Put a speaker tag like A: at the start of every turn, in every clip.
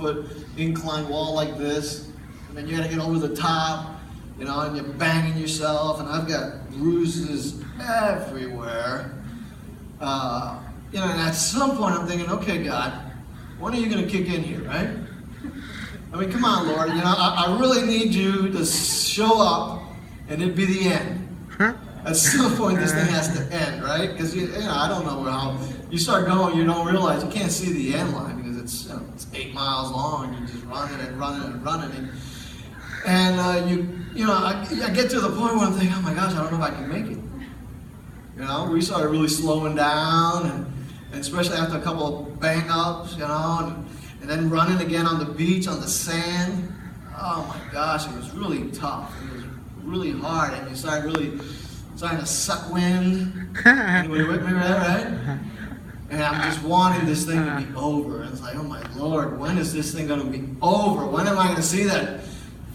A: 12-foot incline wall like this, and then you got to get over the top, you know, and you're banging yourself, and I've got bruises everywhere. You know, and at some point I'm thinking, okay, God, when are you going to kick in here, right? I mean, come on, Lord, you know, I really need you to show up, and it'd be the end. At some point, this thing has to end, right? Because, you know, I don't know how you start going, you don't realize you can't see the end line because it's 8 miles long, and you're just running and running and running. And you know, I get to the point where I'm thinking, oh my gosh, I don't know if I can make it. You know, we started really slowing down, and especially after a couple of bang-ups, you know, and then running again on the beach, on the sand. Oh my gosh, it was really tough. It was really hard, and you started really starting to suck wind. Anybody with me, right? And I'm just wanting this thing to be over. And it's like, oh my Lord, when is this thing going to be over? When am I going to see that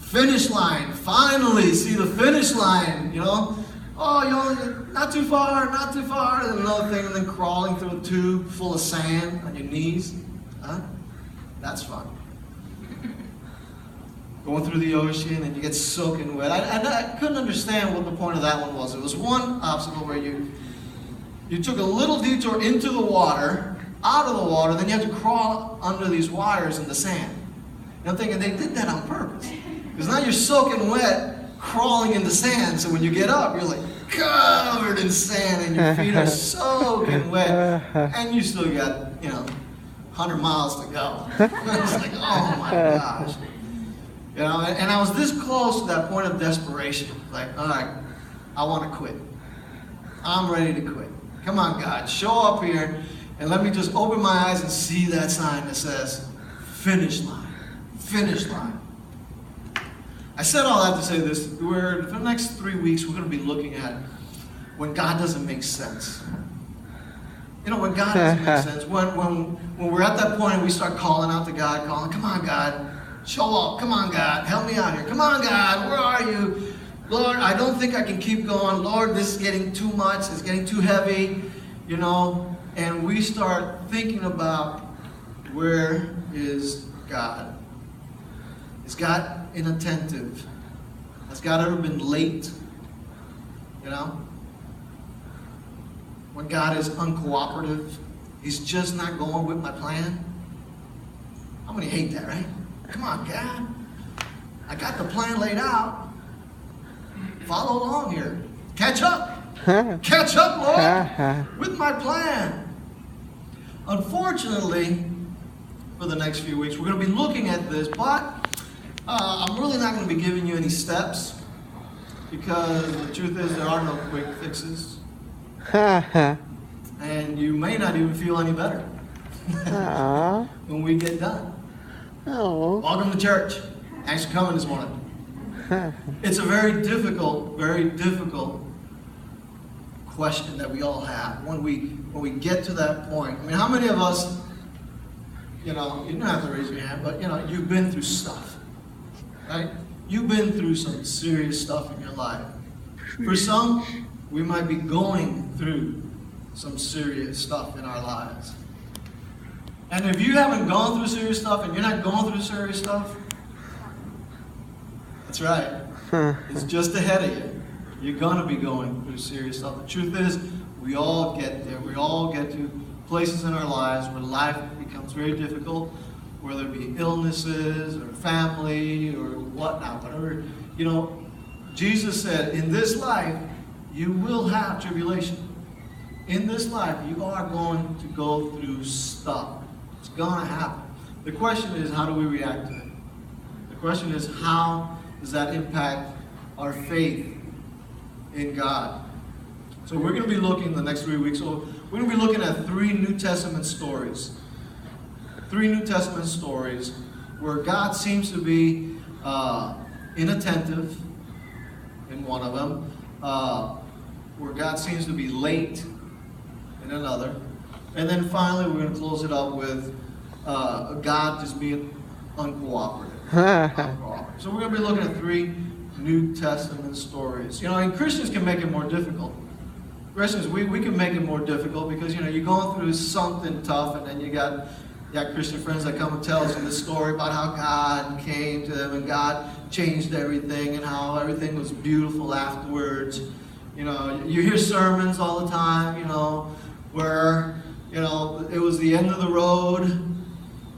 A: finish line? Finally see the finish line, you know? Oh, you're not too far, not too far. And another thing, and then crawling through a tube full of sand on your knees. Huh? That's fun. Going through the ocean and you get soaking wet. I couldn't understand what the point of that one was. It was one obstacle where you took a little detour into the water, out of the water, then you had to crawl under these wires in the sand. And I'm thinking they did that on purpose. Because now you're soaking wet, crawling in the sand, so when you get up, you're like covered in sand and your feet are soaking wet, and you still got, you know, 100 miles to go. It's like, oh my gosh. You know, and I was this close to that point of desperation. Like, all right, I want to quit. I'm ready to quit. Come on, God, show up here and let me just open my eyes and see that sign that says, finish line, finish line. I said all that to say this. For the next 3 weeks, we're going to be looking at when God doesn't make sense. You know, when God doesn't make sense. When we're at that point and we start calling out to God, calling, come on, God, show up. Come on, God, help me out here. Come on, God, where are you? Lord, I don't think I can keep going. Lord, this is getting too much. It's getting too heavy, you know. And we start thinking about, where is God? Is God inattentive? Has God ever been late? You know? When God is uncooperative, He's just not going with my plan. How many hate that, right? Come on, God. I got the plan laid out. Follow along here. Catch up. Catch up, Lord, with my plan. Unfortunately, for the next few weeks, we're going to be looking at this, but I'm really not going to be giving you any steps, because the truth is there are no quick fixes. And you may not even feel any better when we get done. Welcome to church. Thanks for coming this morning. It's a very difficult question that we all have when we get to that point. I mean, how many of us, you know, you don't have to raise your hand, but you know, you've been through stuff, right? You've been through some serious stuff in your life. For some, we might be going through some serious stuff in our lives. And if you haven't gone through serious stuff and you're not going through serious stuff, that's right. It's just ahead of you. You're going to be going through serious stuff. The truth is, we all get there. We all get to places in our lives where life becomes very difficult, whether it be illnesses or family or whatnot, whatever. You know, Jesus said, in this life, you will have tribulation. In this life, you are going to go through stuff. It's going to happen. The question is, how do we react to it? The question is, how does that impact our faith in God? So we're going to be looking the next 3 weeks. So we're going to be looking at 3 New Testament stories. 3 New Testament stories where God seems to be inattentive in one of them, where God seems to be late in another, and then finally we're going to close it up with God just being uncooperative. So we're going to be looking at 3 New Testament stories. You know, and Christians can make it more difficult. Christians, we can make it more difficult because, you know, you're going through something tough, and then you got You got Christian friends that come and tell us this story about how God came to them and God changed everything and how everything was beautiful afterwards. You know, you hear sermons all the time, you know, where, you know, it was the end of the road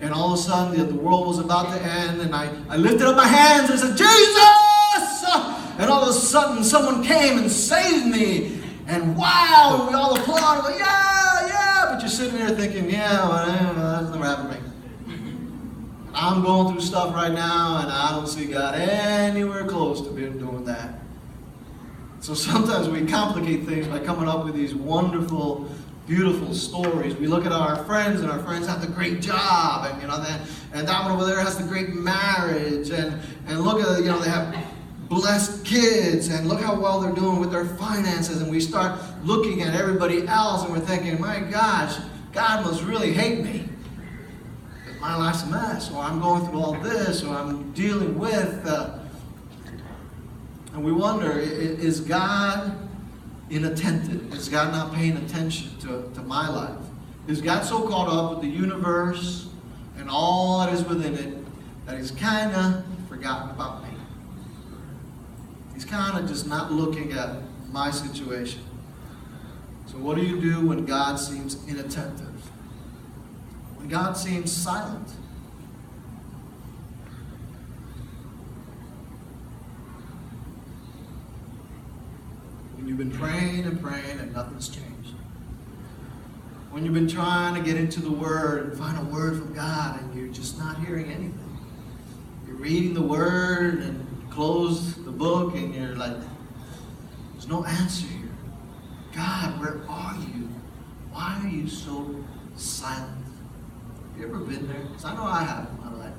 A: and all of a sudden the world was about to end and I lifted up my hands and said, Jesus! And all of a sudden someone came and saved me. And wow, we all applaud. Like, yeah, yeah. But you're sitting there thinking, yeah, well, that's never happened to me. I'm going through stuff right now, and I don't see God anywhere close to being doing that. So sometimes we complicate things by coming up with these wonderful, beautiful stories. We look at our friends, and our friends have the great job, and you know that, and that one over there has the great marriage, and look at, you know, they have blessed kids, and look how well they're doing with their finances, and we start looking at everybody else and we're thinking, my gosh, God must really hate me. My life's a mess, or I'm going through all this, or I'm dealing with, and we wonder, is God inattentive? Is God not paying attention to my life? Is God so caught up with the universe and all that is within it that he's kind of forgotten about me? He's kind of just not looking at my situation. So what do you do when God seems inattentive? When God seems silent? When you've been praying and praying and nothing's changed. When you've been trying to get into the Word and find a word from God and you're just not hearing anything. You're reading the Word and close the book and you're like, there's no answer here. God, where are you? Why are you so silent? Have you ever been there? Because I know I have in my life.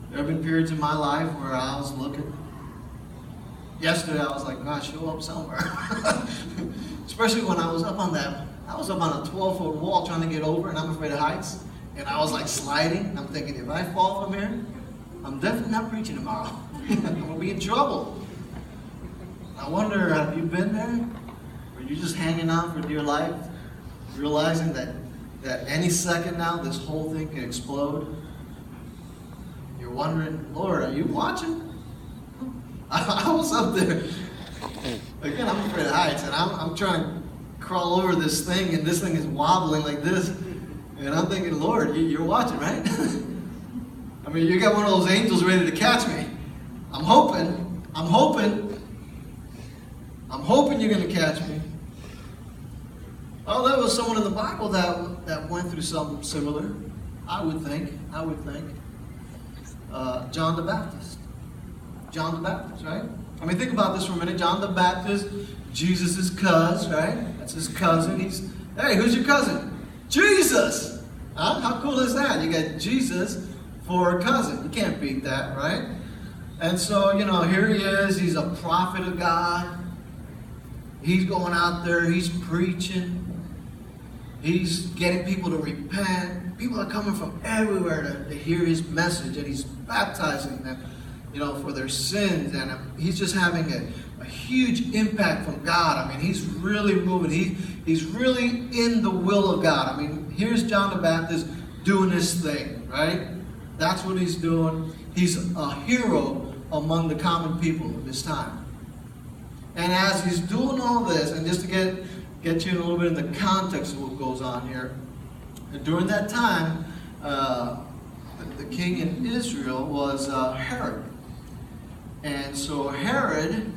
A: There have been periods in my life where I was looking. Yesterday I was like, God, show up somewhere. Especially when I was up on a 12-foot wall trying to get over, and I'm afraid of heights. And I was like sliding. I'm thinking, if I fall from here, I'm definitely not preaching tomorrow. I'm going to be in trouble. I wonder, have you been there? Are you just hanging on for dear life, realizing that any second now this whole thing can explode? You're wondering, Lord, are you watching? I was up there. Again, I'm afraid of heights, and I'm trying to crawl over this thing, and this thing is wobbling like this. And I'm thinking, Lord, you're watching, right? I mean, you got one of those angels ready to catch me. I'm hoping you're going to catch me. Oh, there was someone in the Bible that went through something similar. I would think. John the Baptist. John the Baptist, right? I mean, think about this for a minute. John the Baptist, Jesus' cousin, right? That's his cousin. Hey, who's your cousin? Jesus! Huh? How cool is that? You got Jesus for a cousin. You can't beat that, right? And so, you know, here he is. He's a prophet of God. He's going out there. He's preaching. He's getting people to repent. People are coming from everywhere to hear his message. And he's baptizing them, you know, for their sins. And he's just having a huge impact from God. I mean, he's really moving. He's really in the will of God. I mean, here's John the Baptist doing his thing, right? That's what he's doing. He's a hero among the common people of his time. And as he's doing all this, and just to get you a little bit in the context of what goes on here, during that time, the king in Israel was Herod. And so Herod,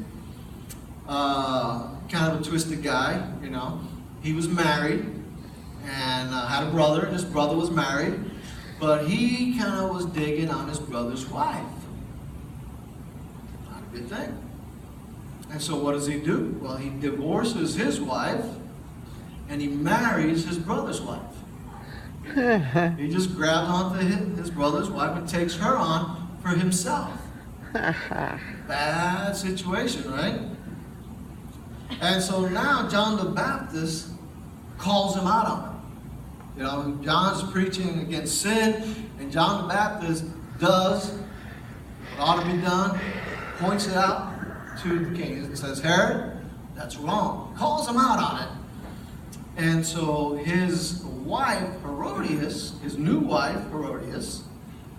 A: kind of a twisted guy, you know. He was married and had a brother. His brother was married, but he kind of was digging on his brother's wife. Not a good thing. And so what does he do? Well, he divorces his wife and he marries his brother's wife. He just grabs onto his brother's wife and takes her on for himself. Bad situation, right? And so now John the Baptist calls him out on it. You know, John's preaching against sin, and John the Baptist does what ought to be done, points it out to the king. It says, Herod, that's wrong. Calls him out on it. And so his wife, Herodias, his new wife, Herodias,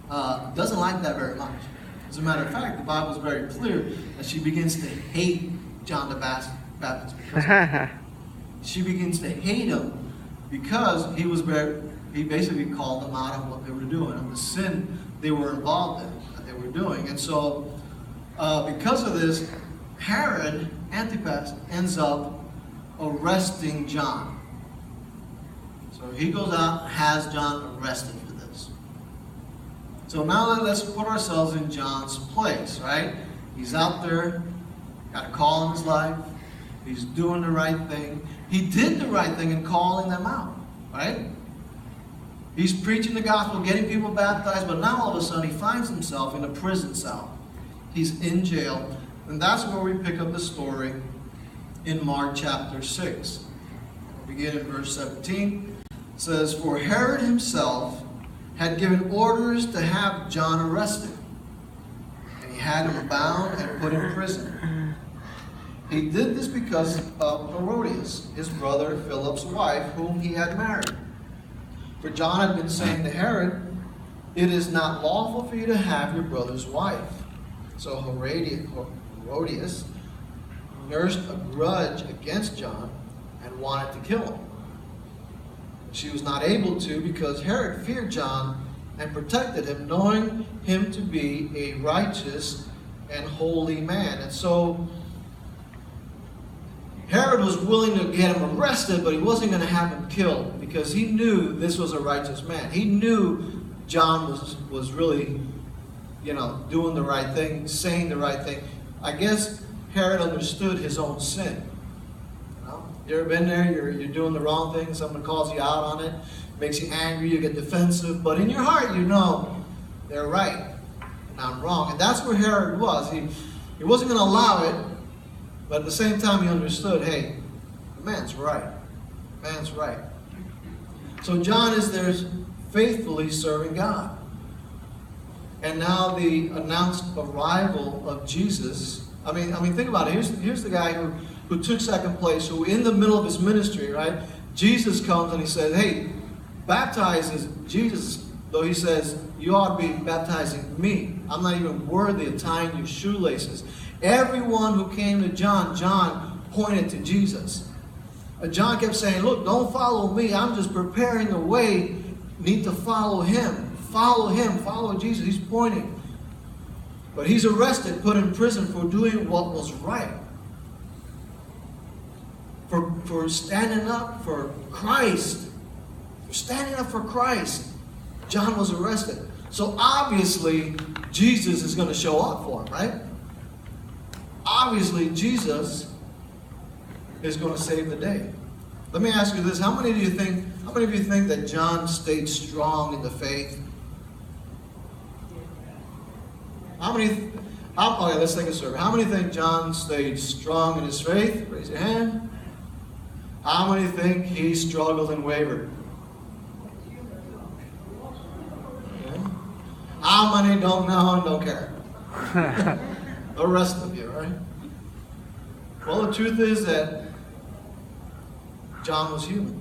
A: doesn't like that very much. As a matter of fact, the Bible is very clear that she begins to hate John the Baptist because of it. She begins to hate him because he basically called them out of what they were doing, of the sin they were involved in, that they were doing. And so, because of this, Herod Antipas ends up arresting John. So he goes out and has John arrested for this. So now let's put ourselves in John's place, right? He's out there, got a call in his life. He's doing the right thing. He did the right thing in calling them out, right? He's preaching the gospel, getting people baptized, but now all of a sudden he finds himself in a prison cell. He's in jail. And that's where we pick up the story in Mark chapter 6. Begin in verse 17. It says, "For Herod himself had given orders to have John arrested, and he had him bound and put in prison. He did this because of Herodias, his brother Philip's wife, whom he had married. For John had been saying to Herod, 'It is not lawful for you to have your brother's wife.' So Herodias nursed a grudge against John and wanted to kill him. She was not able to because Herod feared John and protected him, knowing him to be a righteous and holy man." And so Herod was willing to get him arrested, but he wasn't going to have him killed because he knew this was a righteous man. He knew John was really, doing the right thing, saying the right thing. I guess Herod understood his own sin. You ever been there? You're doing the wrong thing. Someone calls you out on it, makes you angry. You get defensive, but in your heart, you know they're right and I'm wrong. And that's where Herod was. He wasn't going to allow it, but at the same time, he understood. Hey, the man's right. The man's right. So John is there, faithfully serving God. And now the announced arrival of Jesus. I mean, think about it. Here's the guy who took second place, who in the middle of his ministry, right? Jesus comes and he says, "Hey, baptize Jesus," though he says, "You ought to be baptizing me. I'm not even worthy of tying your shoelaces." Everyone who came to John pointed to Jesus. John kept saying, "Look, don't follow me. I'm just preparing a way. You need to follow him. Follow him. Follow Jesus." He's pointing. But he's arrested, put in prison for doing what was right. For standing up for Christ. For standing up for Christ. John was arrested. So obviously, Jesus is going to show up for him, right? Obviously, Jesus is going to save the day. Let me ask you this. How many of you think that John stayed strong in the faith? Okay, let's take a survey. How many think John stayed strong in his faith? Raise your hand. How many think he struggled and wavered? Okay. How many don't know and don't care? The rest of you, right? Well, the truth is that John was human.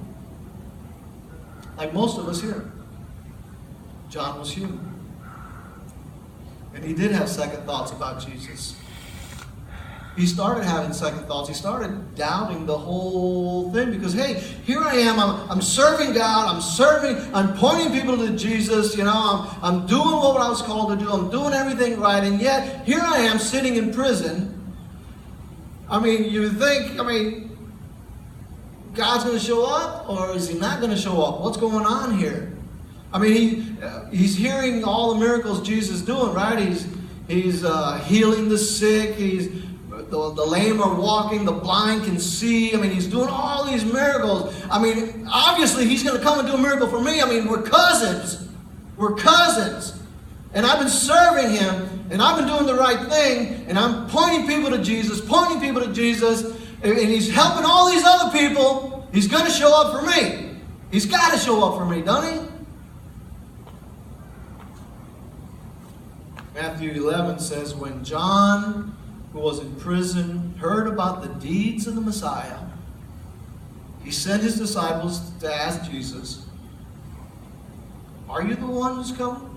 A: Like most of us here. John was human. And he did have second thoughts about Jesus. He started having second thoughts. He started doubting the whole thing because, hey, here I am. I'm serving God. I'm pointing people to Jesus. I'm doing what I was called to do. I'm doing everything right. And yet, here I am sitting in prison. You think, God's going to show up or is he not going to show up? What's going on here? He's hearing all the miracles Jesus is doing, right? He's healing the sick. The lame are walking. The blind can see. He's doing all these miracles. Obviously, he's going to come and do a miracle for me. We're cousins. We're cousins. And I've been serving him, and I've been doing the right thing, and I'm pointing people to Jesus, and he's helping all these other people. He's going to show up for me. He's got to show up for me, don't he? Matthew 11 says, "When John, who was in prison, heard about the deeds of the Messiah, he sent his disciples to ask Jesus, "Are you the one who's coming?